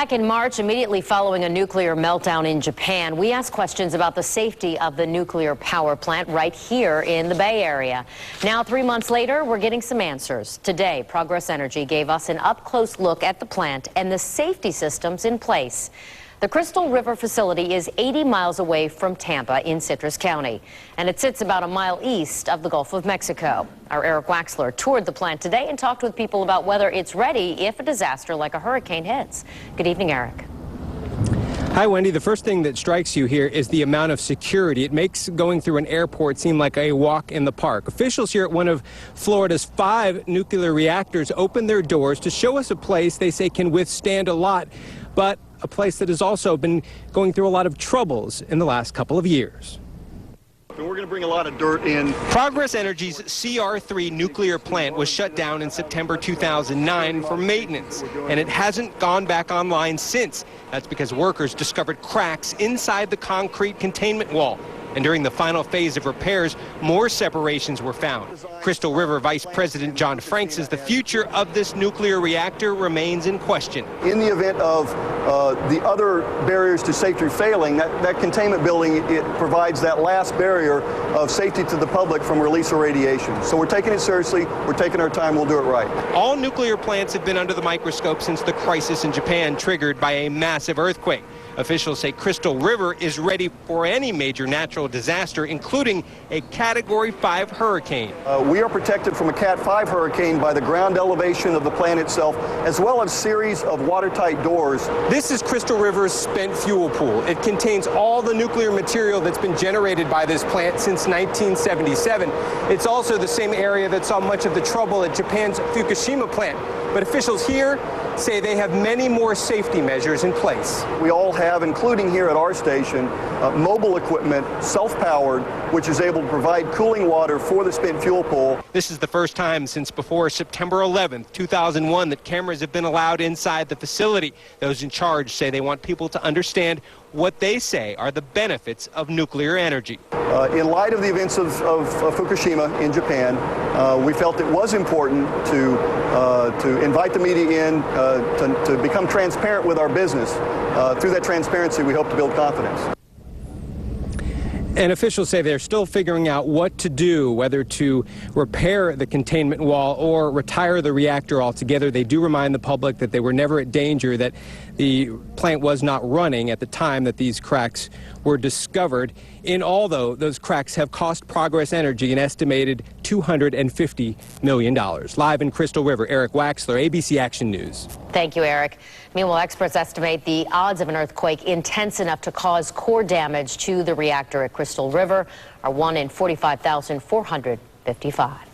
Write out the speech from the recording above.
Back in March, immediately following a nuclear meltdown in Japan, we asked questions about the safety of the nuclear power plant right here in the Bay Area. Now, 3 months later, we're getting some answers. Today, Progress Energy gave us an up-close look at the plant and the safety systems in place. The Crystal River facility is 80 miles away from Tampa in Citrus County, and it sits about a mile east of the Gulf of Mexico. Our Eric Waxler toured the plant today and talked with people about whether it's ready if a disaster like a hurricane hits. Good evening, Eric. Hi, Wendy. The first thing that strikes you here is the amount of security. It makes going through an airport seem like a walk in the park. Officials here at one of Florida's 5 nuclear reactors opened their doors to show us a place they say can withstand a lot, but a place that has also been going through a lot of troubles in the last couple of years. And we're going to bring a lot of dirt in. Progress Energy's CR3 nuclear plant was shut down in September 2009 for maintenance, and it hasn't gone back online since. That's because workers discovered cracks inside the concrete containment wall. And during the final phase of repairs, more separations were found. Crystal River Vice President John Frank says the future of this nuclear reactor remains in question. In the event of the other barriers to safety failing, that containment building, it provides that last barrier of safety to the public from release of radiation. So we're taking it seriously, we're taking our time, we'll do it right. All nuclear plants have been under the microscope since the crisis in Japan triggered by a massive earthquake. Officials say Crystal River is ready for any major natural disaster, including a Category 5 hurricane. We are protected from a Cat 5 hurricane by the ground elevation of the plant itself, as well as a series of watertight doors. This is Crystal River's spent fuel pool. It contains all the nuclear material that's been generated by this plant since 1977. It's also the same area that saw much of the trouble at Japan's Fukushima plant. But officials here say they have many more safety measures in place. We all have, including here at our station, mobile equipment, self-powered, which is able to provide cooling water for the spent fuel pool. This is the first time since before September 11th, 2001, that cameras have been allowed inside the facility. Those in charge say they want people to understand what they say are the benefits of nuclear energy. In light of the events of Fukushima in Japan, we felt it was important to invite the media in to become transparent with our business. Through that transparency, we hope to build confidence. And officials say they're still figuring out what to do, whether to repair the containment wall or retire the reactor altogether. They do remind the public that they were never at danger, that the plant was not running at the time that these cracks were discovered. In all, though, those cracks have cost Progress Energy an estimated $250 million. Live in Crystal River, Eric Waxler, ABC Action News. Thank you, Eric. Meanwhile, experts estimate the odds of an earthquake intense enough to cause core damage to the reactor at Crystal River are 1 in 45,455.